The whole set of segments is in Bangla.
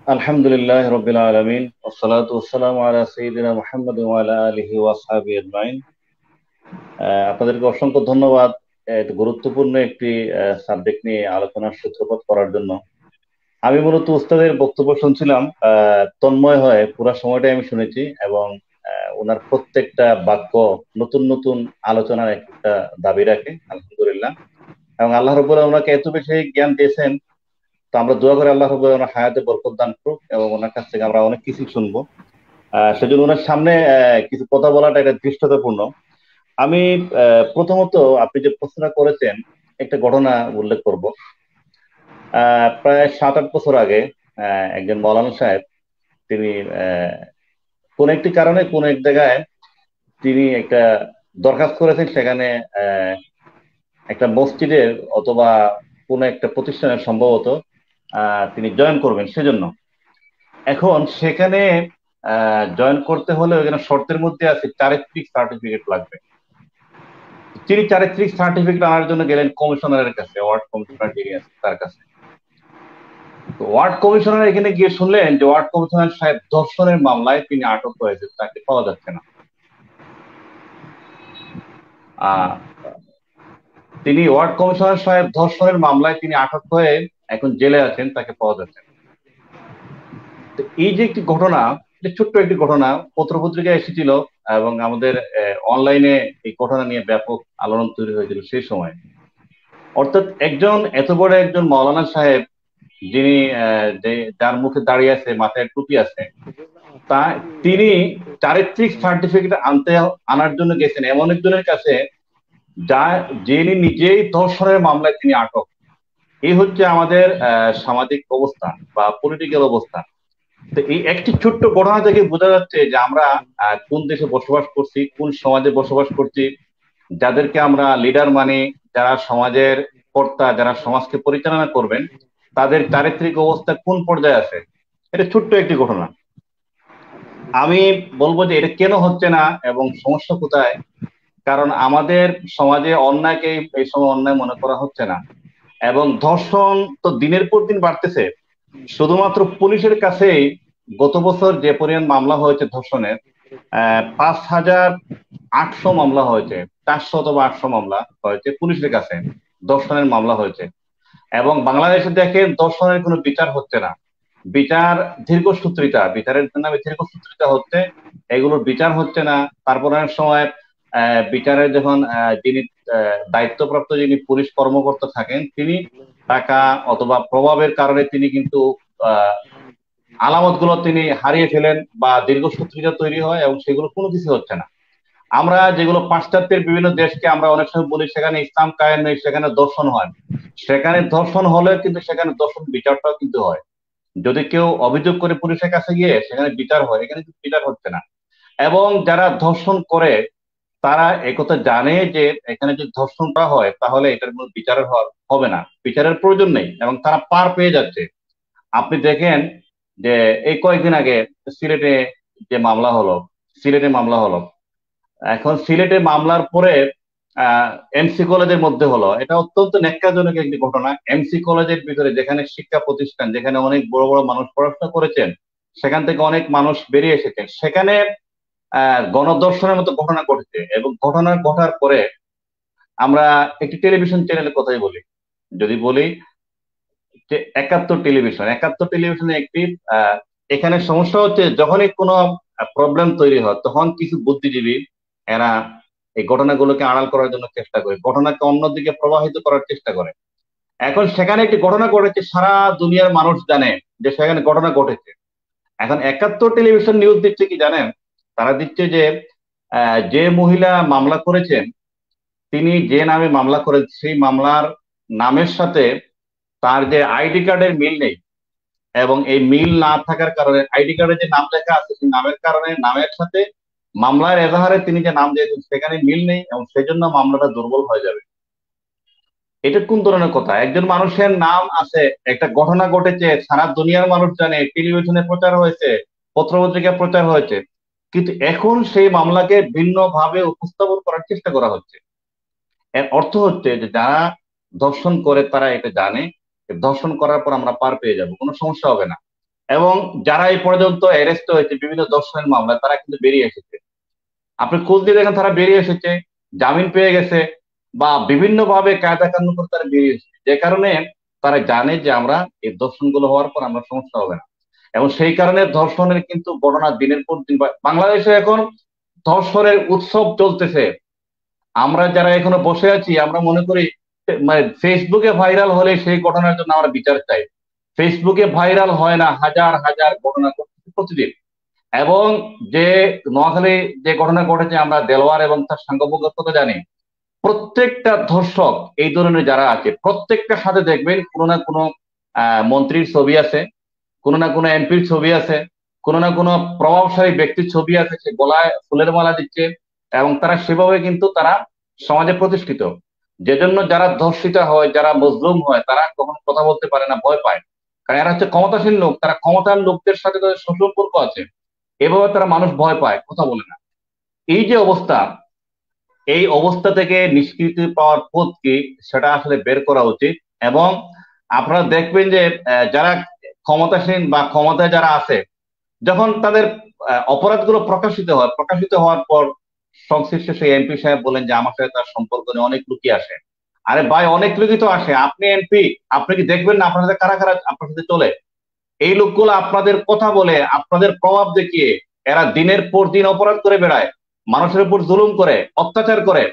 আলহামদুলিল্লাহ রবিল আলমিন ওসসালাতু ওয়াসসালামু আলা সাইয়্যিদিনা মুহাম্মাদ ওয়া আলা আলিহি ওয়া আসহাবিহি আজমাইন। আপনাদেরকে অসংখ্য ধন্যবাদ এত গুরুত্বপূর্ণ একটি সাবজেক্ট নিয়ে আলোচনার সূত্রপাত করার জন্য। আমি মূলত উস্তাদের বক্তব্য শুনছিলাম, তন্ময় হয়ে পুরো সময়টাই আমি শুনেছি, এবং ওনার প্রত্যেকটা বাক্য নতুন নতুন আলোচনার একটা দাবি রাখে, আলহামদুলিল্লাহ। এবং আল্লাহ রবুল্লাহ ওনাকে এত বেশি জ্ঞান দিয়েছেন, তো আমরা দোয়া করি আল্লাহ রবুল্লাহ ওনার হায়াতে বরকত দান করুক, এবং ওনার কাছ থেকে আমরা অনেক কিছু শুনবো। সেজন্য ওনার সামনে কিছু কথা বলাটা এটা দৃষ্টতাপূর্ণ। আমি প্রথমত আপনি যে প্রশ্নটা করেছেন, একটা ঘটনা উল্লেখ করব। প্রায় 7-8 বছর আগে একজন মৌলানা সাহেব, তিনি আহ, কোন একটি কারণে কোন এক জায়গায় তিনি একটা দরখাস্ত করেছেন, সেখানে আহ, একটা মসজিদের অথবা কোন একটা প্রতিষ্ঠানের সম্ভবত তিনি জয়েন করবেন সেজন্য। এখন সেখানে জয়েন করতে হলে ওখানে শর্তের মধ্যে আছে চারিত্রিক সার্টিফিকেট লাগবে। তিনি চারিত্রিক সার্টিফিকেট আনার জন্য গেলেন কমিশনারের কাছে, ওয়ার্ড কমিশনার যিনি আছেন তার কাছে। তো ওয়ার্ড কমিশনার এখানে গিয়ে শুনলেন যে ওয়ার্ড কমিশনার সাহেব ধর্ষণের মামলায় তিনি আটক হয়েছে, তাকে পাওয়া যাচ্ছে না। আহ তিনি ওয়ার্ড কমিশনার সাহেব ধর্ষণের মামলায় তিনি আটক হয়ে এখন জেলে আছেন, তাকে পাওয়া যাচ্ছে না। তো এই যে একটি ঘটনা, এটা ছোট্ট একটি ঘটনা, পত্রপত্রিকায় এসেছিল, এবং আমাদের অনলাইনে এই ঘটনা নিয়ে ব্যাপক আলোড়ন তৈরি হয়েছিল সেই সময়। অর্থাৎ একজন এত বড় একজন মাওলানা সাহেব, যিনি যার মুখে দাঁড়িয়ে আছে, মাথায় টুপি আছে, তা তিনি চারিত্রিক সার্টিফিকেট আনার জন্য গেছেন এমন একজনের কাছে, যা যিনি নিজেই ধর্ষণের মামলায় তিনি আটক। এই হচ্ছে আমাদের সামাজিক অবস্থান বা পলিটিক্যাল অবস্থান। তো এই একটি ছোট্ট ঘটনা থেকে বোঝা যাচ্ছে যে আমরা কোন দেশে বসবাস করছি, কোন সমাজে বসবাস করছি, যাদেরকে আমরা লিডার মানি, যারা সমাজের কর্তা, যারা সমাজকে পরিচালনা করবেন, তাদের চারিত্রিক অবস্থা কোন পর্যায়ে আছে। এটা ছোট্ট একটি ঘটনা। আমি বলবো যে এটা কেন হচ্ছে না এবং সমস্যা কোথায়। কারণ আমাদের সমাজে অন্যায়কে এই সময় অন্যায় মনে করা হচ্ছে না, এবং ধর্ষণ তো দিনের পর দিন বাড়তেছে। শুধুমাত্র পুলিশের কাছেই গত বছর যে পরিমাণ মামলা হয়েছে ধর্ষণের, 5,800 মামলা হয়েছে, 400 অথবা 800 মামলা হয়েছে পুলিশের কাছে, ধর্ষণের মামলা হয়েছে। এবং বাংলাদেশে দেখেন ধর্ষণের কোনো বিচার হচ্ছে না। বিচার দীর্ঘসূত্রিতা, বিচারের নামে দীর্ঘসূত্রিতা হচ্ছে, এগুলোর বিচার হচ্ছে না। তারপর অনেক সময় বিচারের যখন যিনি দায়িত্বপ্রাপ্ত যিনি পুলিশ কর্মকর্তা থাকেন, তিনি টাকা অথবা প্রভাবের কারণে তিনি কিন্তু আহ আলামত গুলো তিনি হারিয়ে ফেলেন, বা দীর্ঘসূত্রিতা তৈরি হয়, এবং সেগুলো কোনো কিছু হচ্ছে না। আমরা যেগুলো পাশ্চাত্যের বিভিন্ন দেশকে আমরা অনেক সময় বলি সেখানে ইসলাম কায়েম নেই, সেখানে দর্শন হয়, সেখানে ধর্ষণ হলে কিন্তু সেখানে দর্শন বিচারটাও কিন্তু হয়। যদি কেউ অভিযোগ করে পুলিশের কাছে গিয়ে সেখানে বিচার হয়, এখানে কিন্তু বিচার হচ্ছে না। এবং যারা ধর্ষণ করে তারা একথা জানে যে এখানে যদি ধর্ষণটা হয় তাহলে এটার কোনো বিচারের হবে না, বিচারের প্রয়োজন নেই, এবং তারা পার পেয়ে যাচ্ছে। আপনি দেখেন যে এই কয়েকদিন আগে সিলেটে যে মামলা হলো, সিলেটে মামলা হলো, এখন সিলেটে মামলার পরে এমসি কলেজের মধ্যে হলো, এটা অত্যন্ত ন্যাক্কারজনক একটি ঘটনা। এমসি কলেজের ভিতরে, যেখানে শিক্ষা প্রতিষ্ঠান, যেখানে অনেক বড় বড় মানুষ পড়াশোনা করেছেন, সেখান থেকে অনেক মানুষ বেরিয়ে এসেছেন, সেখানে গণধর্ষণের মতো ঘটনা ঘটেছে। এবং ঘটনা ঘটার পরে আমরা একটি টেলিভিশন চ্যানেলের কথাই বলি, যদি বলি যে একাত্তর টেলিভিশন, একাত্তর টেলিভিশনে একটি এখানে সমস্যা হচ্ছে, যখনই কোনো প্রবলেম তৈরি হয় তখন কিছু বুদ্ধিজীবী এরা এই ঘটনাগুলোকে আড়াল করার জন্য চেষ্টা করে, ঘটনাকে অন্যদিকে প্রবাহিত করার চেষ্টা করে। এখন সেখানে একটি ঘটনা ঘটেছে, সারা দুনিয়ার মানুষ জানে যে সেখানে ঘটনা ঘটেছে। এখন একাত্তর টেলিভিশন নিউজ দিচ্ছে কি জানেন? তারা দিচ্ছে যে যে মহিলা মামলা করেছেন, তিনি যে নামে মামলা করেন সেই মামলার নামের সাথে তার যে আইডি কার্ডের মিল নেই, এবং এই মিল না থাকার কারণে আইডি কার্ডে যে নাম লেখা আছে সেই নামের কারণে নামের সাথে মামলার এজাহারে তিনি যে নাম দিয়েছেন সেখানে মিল নেই, এবং সেজন্য মামলাটা দুর্বল হয়ে যাবে। এটা কোন ধরনের কথা? একজন মানুষের নাম আছে, একটা ঘটনা ঘটেছে, সারা দুনিয়ার মানুষ জানে, টেলিভিশনে প্রচার হয়েছে, পত্রপত্রিকা প্রচার হয়েছে, কিন্তু এখন সেই মামলাকে ভিন্ন ভাবে উপস্থাপন করার চেষ্টা করা হচ্ছে। এর অর্থ হচ্ছে যে যারা ধর্ষণ করে তারা এটা জানে যে ধর্ষণ করার পর আমরা পার পেয়ে যাব, কোনো সমস্যা হবে না। এবং যারা এই পর্যন্ত অ্যারেস্ট হয়েছে বিভিন্ন দর্শনের মামলায় তারা কিন্তু বেরিয়ে এসেছে। আপনি খোঁজ দিয়ে দেখেন তারা বেরিয়ে এসেছে, জামিন পেয়ে গেছে, বা বিভিন্ন ভাবে কায়দা কানুন করে তারা বেরিয়ে এসেছে, যে কারণে তারা জানে যে আমরা এই ধর্ষণগুলো হওয়ার পর আমরা সমস্যা হবে না। এবং সেই কারণে ধর্ষণের কিন্তু ঘটনা দিনের পর দিন বাংলাদেশে এখন ধর্ষণের উৎসব চলতেছে। আমরা যারা এখনো বসে আছি আমরা মনে করি মানে ফেসবুকে ভাইরাল হলে সেই ঘটনার জন্য আমরা বিচার চাই। ফেসবুকে ভাইরাল হয় না, হাজার হাজার ঘটনা ঘটছে প্রতিদিন। এবং যে নোয়াখালী যে ঘটনা ঘটেছে আমরা দেলোয়ার এবং তার সাংবাদিকত্ব তো জানি, প্রত্যেকটা ধর্ষক এই ধরনের যারা আছে প্রত্যেকটার সাথে দেখবেন কোনো না কোনো মন্ত্রীর ছবি আছে, কোনো না কোনো এমপির ছবি আছে, কোনো না কোনো প্রভাবশালী ব্যক্তির ছবি আছে, সে গলায় ফুলের মালা দিচ্ছে। এবং তারা সেভাবে কিন্তু তারা সমাজে প্রতিষ্ঠিত। যেজন্য যারা ধর্ষিতা হয়, যারা মজলুম হয়, তারা কখনো কথা বলতে পারে না, ভয় পায়। কারণ এরা হচ্ছে ক্ষমতাসীন লোক, তারা ক্ষমতার লোকদের সাথে তাদের সুসম্পর্ক আছে, এভাবে তারা মানুষ ভয় পায়, কথা বলে না। এই যে অবস্থা, এই অবস্থা থেকে নিষ্কৃতি পাওয়ার পথ কি সেটা আসলে বের করা উচিত। এবং আপনারা দেখবেন যে যারা ক্ষমতাসীন বা ক্ষমতায় যারা আছে, যখন তাদের অপরাধগুলো প্রকাশিত হওয়ার পর সংশ্লিষ্ট সেই এমপি সাহেব বলেন যে আমার সাথে তার সম্পর্ক নেই, অনেক লোকই আসে। আরে ভাই, অনেক লোকই তো আসে, আপনি এমপি, আপনি কি দেখবেন না আপনার সাথে কারা কারা আপনার সাথে চলে? এই লোকগুলো আপনাদের কথা বলে, আপনাদের প্রভাব দেখিয়ে এরা দিনের পর দিন অপরাধ করে বেড়ায়, মানুষের উপর জুলুম করে, অত্যাচার করে।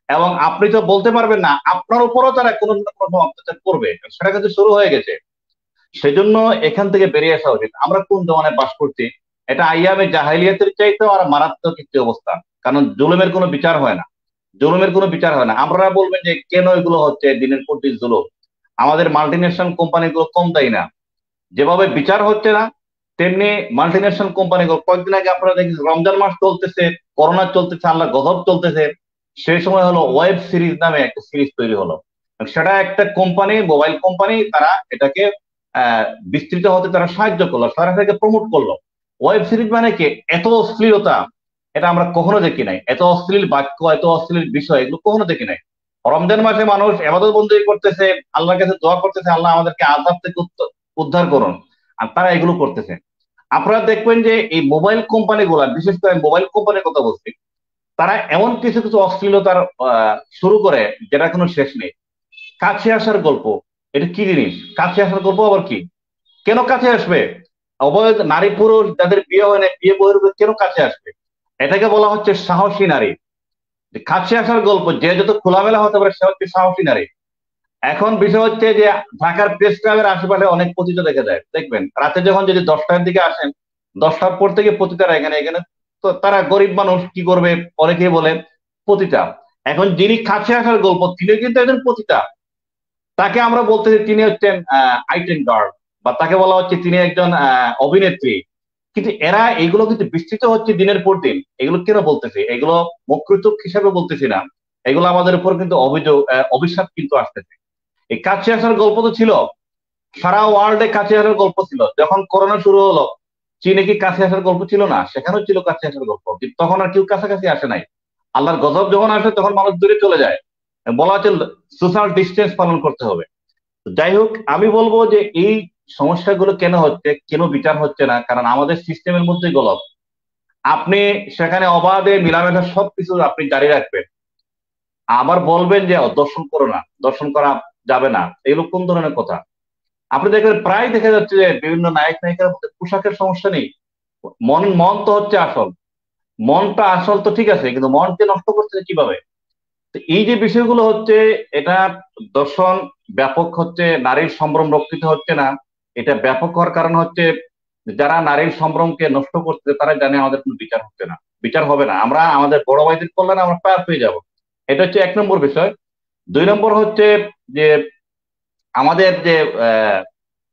এবং আপনি তো বলতে পারবেন না আপনার উপরও তারা কোনো না কোনো অত্যাচার করবে, সেটা কিন্তু শুরু হয়ে গেছে। সেজন্য এখান থেকে বেরিয়ে আসা উচিত। আমরা কোন জমানে বাস করছি, এটা আইয়ামে জাহেলিয়াতের চাইতেও আর মারাত্মক একটি অবস্থা। কারণ জুলুমের কোনো বিচার হয় না, জুলুমের কোনো বিচার হয় না। আপনারা বলবেন যে কেন এগুলো হচ্ছে দিনের পর দিন জুলুম, আমাদের মাল্টিনেশনাল কোম্পানিগুলো কম দেয় না? যেভাবে বিচার হচ্ছে না, তেমনি মাল্টিনেশনাল কোম্পানিগুলো, কয়েকদিন আগে আপনারা দেখেন রমজান মাস চলতেছে, করোনা চলতেছে, আল্লাহ গজব চলতেছে, সেই সময় হলো ওয়েব সিরিজ নামে একটা সিরিজ তৈরি হলো। সেটা একটা কোম্পানি, মোবাইল কোম্পানি, তারা এটাকে আহ বিস্তৃত হতে তারা সাহায্য করলো, তারা এটাকে প্রমোট করলো। ওয়েব সিরিজ মানে কি, এত অশ্লীলতা এটা আমরা কখনো দেখি নাই, এত অশ্লীল বাক্য, এত অশ্লীল বিষয় এগুলো কখনো দেখি নাই। রমজান মাসে মানুষ এবাদত বন্দেগী করতেছে, আল্লাহর কাছে দোয়া করতেছে, আল্লাহ আমাদেরকে আযাব থেকে উদ্ধার করুন, আর তারা এগুলো করতেছে। আপনারা দেখবেন যে এই মোবাইল কোম্পানি গুলা, বিশেষ করে মোবাইল কোম্পানির কথা বলছি, তারা এমন কিছু কিছু অশ্লীলতার শুরু করে যেটা কোনো শেষ নেই। কাছে আসার গল্প, এটা কি জিনিস? কাছে আসার গল্প আবার কি? কেন কাছে আসবে? অবৈধ নারী পুরুষ যাদের বিয়ে হয় না, বিয়ে বহির্ভূত কেন কাছে আসবে? এটাকে বলা হচ্ছে সাহসী নারী। যে কাছে আসার গল্প, যে যত খোলামেলা হতে পারে সে হচ্ছে সাহসী নারী। এখন বিষয় হচ্ছে যে ঢাকার প্রেস ক্লাবের আশেপাশে অনেক পতিত দেখা যায়, দেখবেন রাতে যখন যদি 10টার দিকে আসেন, 10টার পর থেকে পতিতারা এখানে এখানে, তো তারা গরিব মানুষ কি করবে, অনেকেই বলে পতিতা। এখন যিনি কাছে আসার গল্প তিনি কিন্তু একজন পতিতা, তাকে আমরা বলতেছি তিনি হচ্ছেন আইটেম গার্ড, বা তাকে বলা হচ্ছে তিনি একজন অভিনেত্রী। কিন্তু এরা এগুলো কিন্তু বিস্তৃত হচ্ছে দিনের পর দিন। এগুলো কেন বলতেছি? এগুলো মুখরোচক হিসাবে বলতেছি না, এগুলো আমাদের উপর কিন্তু অভিযোগ, অভিশাপ কিন্তু আসতেছে। এই কাছে আসার গল্প তো ছিল, সারা ওয়ার্ল্ডে কাছে আসার গল্প ছিল। যখন করোনা শুরু হলো, চীনে কি কাছে আসার গল্প ছিল না? সেখানেও ছিল কাছে আসার গল্প, কিন্তু তখন আর কেউ কাছাকাছি আসে নাই। আল্লাহর গজব যখন আসে তখন মানুষ দূরে চলে যায়। বলা হচ্ছে সোশ্যাল ডিস্টেন্স পালন করতে হবে। তো যাই হোক, আমি বলবো যে এই সমস্যাগুলো কেন হচ্ছে, কেন বিচার হচ্ছে না, কারণ আমাদের সিস্টেমের মধ্যেই গলদ। আপনি সেখানে অবাধে মিলামেশা সবকিছু আপনি জারি রাখবেন, আবার বলবেন যে দর্শন করো না, দর্শন করা যাবে না, এগুলো কোন ধরনের কথা? আপনি দেখবেন প্রায় দেখা যাচ্ছে যে বিভিন্ন নায়ক নায়িকার মধ্যে পোশাকের সমস্যা নেই, মন মন তো হচ্ছে আসল। মনটা আসল তো ঠিক আছে, কিন্তু মনকে নষ্ট করছে কিভাবে? তো এই যে বিষয়গুলো হচ্ছে, এটা দর্শন ব্যাপক হচ্ছে, নারীর সম্ভ্রম রক্ষিত হচ্ছে না। এটা ব্যাপক হওয়ার কারণ হচ্ছে যারা নারীর সম্ভ্রমকে নষ্ট করছে তারা জানে আমাদের কোনো বিচার হচ্ছে না, বিচার হবে না, আমরা আমাদের বড় ভাইদের কল্যাণে আমরা পার পেয়ে যাব। এটা হচ্ছে 1 নম্বর বিষয়। 2 নম্বর হচ্ছে যে আমাদের যে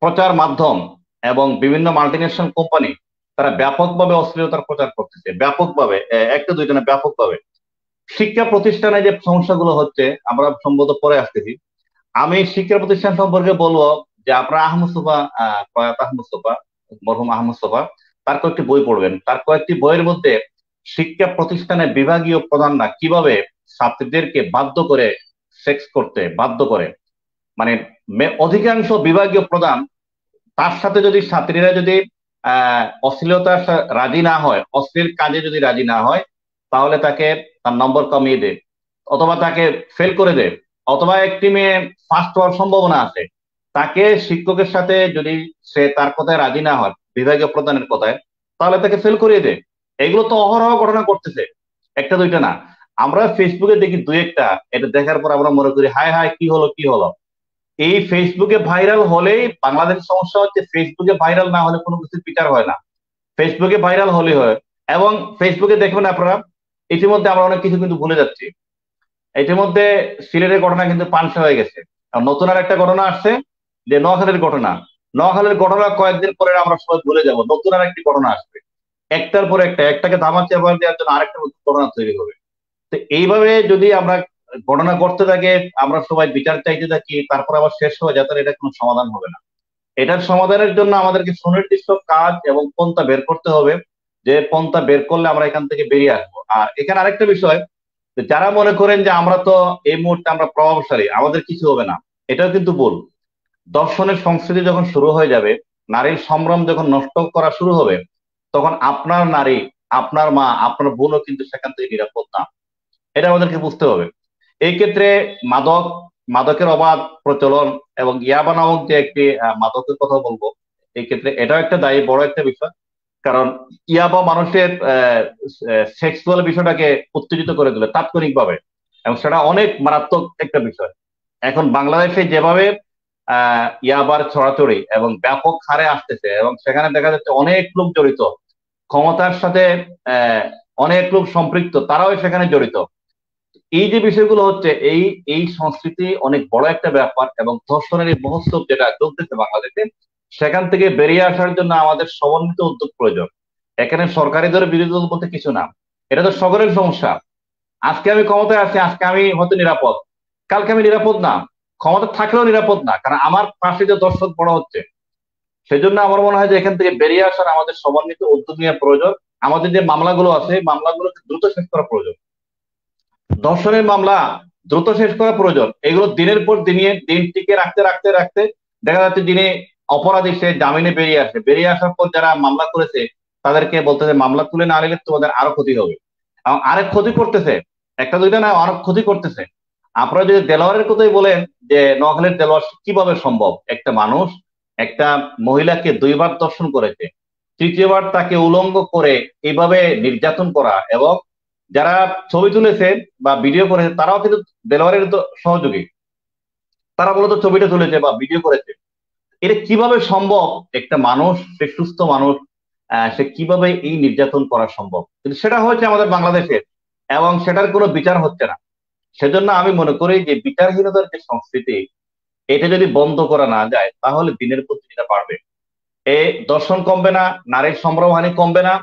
প্রচার মাধ্যম এবং বিভিন্ন মাল্টিনেশনাল কোম্পানি, তারা ব্যাপকভাবে অশ্লীলতার প্রচার করতেছে, ব্যাপকভাবে, একটা দুইটা না, ব্যাপকভাবে। শিক্ষা প্রতিষ্ঠানে যে সমস্যাগুলো হচ্ছে, আমরা সম্ভবত পরে আসতেছি। আমি শিক্ষা প্রতিষ্ঠান সম্পর্কে বলবো যে আপনারা আহমদ সোফা, প্রয়াত আহমদ সোফা, মরহুম আহমদ সোফা, তার কয়েকটি বই পড়বেন। তার কয়েকটি বইয়ের মধ্যে শিক্ষা প্রতিষ্ঠানে বিভাগীয় প্রধানরা কিভাবে ছাত্রীদেরকে বাধ্য করে সেক্স করতে বাধ্য করে, মানে অধিকাংশ বিভাগীয় প্রধান, তার সাথে যদি ছাত্রীরা যদি অশ্লীলতার রাজি না হয়, অশ্লীল কাজে যদি রাজি না হয়, তাহলে তাকে তার নম্বর কমিয়ে দেয়, অথবা তাকে ফেল করে দেয়। অথবা একটি মেয়ে ফার্স্ট হওয়ার সম্ভাবনা আছে, তাকে শিক্ষকের সাথে যদি সে তার কথায় রাজি না হয়, বিভাগীয় প্রধানের কথায়, তাহলে তাকে ফেল করিয়ে দেয়। এগুলো তো অহরহ ঘটনা করতেছে, একটা দুইটা না। আমরা ফেসবুকে দেখি দুই একটা, এটা দেখার পর আমরা মনে করি হায় হায় কি হলো কি হলো। এই ফেসবুকে ভাইরাল হলেই বাংলাদেশের সমস্যা হচ্ছে, ফেসবুকে ভাইরাল না হলে কোনো কিছু বিচার হয় না, ফেসবুকে ভাইরাল হলে হয়। এবং ফেসবুকে দেখবেন আপনারা, ইতিমধ্যে আমরা অনেক কিছু কিন্তু ভুলে যাচ্ছি। ইতিমধ্যে সিলেটের ঘটনা কিন্তু পাংশা হয়ে গেছে, আর নতুন আর একটা ঘটনা আসছে, যে নোয়াখালীর ঘটনা। নোয়াখালীর ঘটনা কয়েকদিন পরে আমরা সবাই ভুলে যাব, নতুন আর একটি ঘটনা আসবে। একটার পর একটা, একটাকে ধামা চাপা দেওয়ার জন্য আরেকটা নতুন ঘটনা তৈরি হবে। তো এইভাবে যদি আমরা ঘটনা করতে থাকে, আমরা সবাই বিচার চাইতে থাকি, তারপর আবার শেষ হয়ে যায়, তাহলে এটা কোনো সমাধান হবে না। এটার সমাধানের জন্য আমাদেরকে সুনির্দিষ্ট কাজ এবং পন্থা বের করতে হবে, যে পন্থা বের করলে আমরা এখান থেকে বেরিয়ে আসবো। আর এখানে আরেকটা বিষয়, যে যারা মনে করেন যে আমরা তো এই মুহূর্তে আমরা প্রভাবশালী, আমাদের কিছু হবে না, এটাও কিন্তু ভুল। দর্শনের সংস্কৃতি যখন শুরু হয়ে যাবে, নারীর সম্ভ্রম যখন নষ্ট করা শুরু হবে, তখন আপনার নারী, আপনার মা, আপনার বোনও কিন্তু সেখান থেকে নিরাপদ না। এটা আমাদেরকে বুঝতে হবে। এই ক্ষেত্রে মাদক, মাদকের অবাধ প্রচলন এবং ইয়াবা নামক যে একটি মাদকের কথা বলবো, এই ক্ষেত্রে এটাও একটা দায়ী বড় একটা বিষয়। কারণ ইয়াবা মানুষের সেক্সুয়াল বিষয়টাকে উত্তেজিত করে দিলে তাৎক্ষণিকভাবে, এবং সেটা অনেক মারাত্মক একটা বিষয়। এখন বাংলাদেশে যেভাবে ইয়াবার ছড়াছড়ি এবং ব্যাপক হারে আসতেছে, এবং সেখানে দেখা যাচ্ছে অনেক লোক জড়িত, ক্ষমতার সাথে আহ অনেক লোক সম্পৃক্ত, তারাও সেখানে জড়িত। এই যে বিষয়গুলো হচ্ছে, এই এই সংস্কৃতি অনেক বড় একটা ব্যাপার, এবং ধর্ষণের এই মহোৎসব যেটা চলতেছে বাংলাদেশে, সেখান থেকে বেরিয়ে আসার জন্য আমাদের সমন্বিত উদ্যোগ প্রয়োজন। এখানে সরকারি দলের বিরোধী দল বলতে কিছু না, এটা তো সকলের সমস্যা। আজকে আমি ক্ষমতায় আছি, আজকে আমি হয়তো নিরাপদ, কালকে আমি নিরাপদ না, ক্ষমতা থাকলেও নিরাপদ না, কারণ আমার পাশে যে দর্শক বড় হচ্ছে। সেজন্য আমার মনে হয় যে এখান থেকে বেরিয়ে আসার আমাদের সমন্বিত উদ্যোগ নেওয়া প্রয়োজন। আমাদের যে মামলাগুলো আছে, মামলাগুলোকে দ্রুত শেষ করা প্রয়োজন। ধর্ষণের মামলা দ্রুত শেষ করা প্রয়োজন। এগুলো দিনের পর দিন টিকে রাখতে রাখতে রাখতে দেখা যাচ্ছে যিনি অপরাধী সে জামিনে বেরিয়ে আসে, বেরিয়ে আসার পর যারা মামলা করেছে তাদেরকে বলতেছে মামলা তুলে না নিলে তোমাদের আরো ক্ষতি হবে, এবং আরেক ক্ষতি করতেছে, একটা দুইটা না, অনেক ক্ষতি করতেছে। আপনারা যদি দেলোয়ারের কথাই বলেন, যে নোয়াখালীর দেলোয়ার কিভাবে সম্ভব, একটা মানুষ একটা মহিলাকে দুইবার ধর্ষণ করেছে, তৃতীয়বার তাকে উলঙ্গ করে এইভাবে নির্যাতন করা, এবং যারা ছবি তুলেছে বা ভিডিও করেছে তারাও কিন্তু দেলোয়ারের তো সহযোগী, তারা মূলত ছবিটা তুলেছে বা ভিডিও করেছে। এটা কিভাবে সম্ভব, একটা মানুষ, সে সুস্থ মানুষ, সে কিভাবে এই নির্যাতন করা সম্ভব? কিন্তু সেটা হচ্ছে আমাদের বাংলাদেশের, এবং সেটার কোনো বিচার হচ্ছে না। সেজন্য আমি মনে করি যে বিচারহীনতার যে সংস্কৃতি, এটা যদি বন্ধ করা না যায়, তাহলে দিনের পর দিন এটা বাড়বে। এই দর্শন কমবে না, নারীর সম্ভ্রমহানি কমবে না,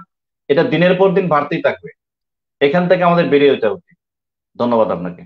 এটা দিনের পর দিন বাড়তেই থাকবে। এখান থেকে আমাদের বেরিয়ে যেতে উচিত। ধন্যবাদ আপনাকে।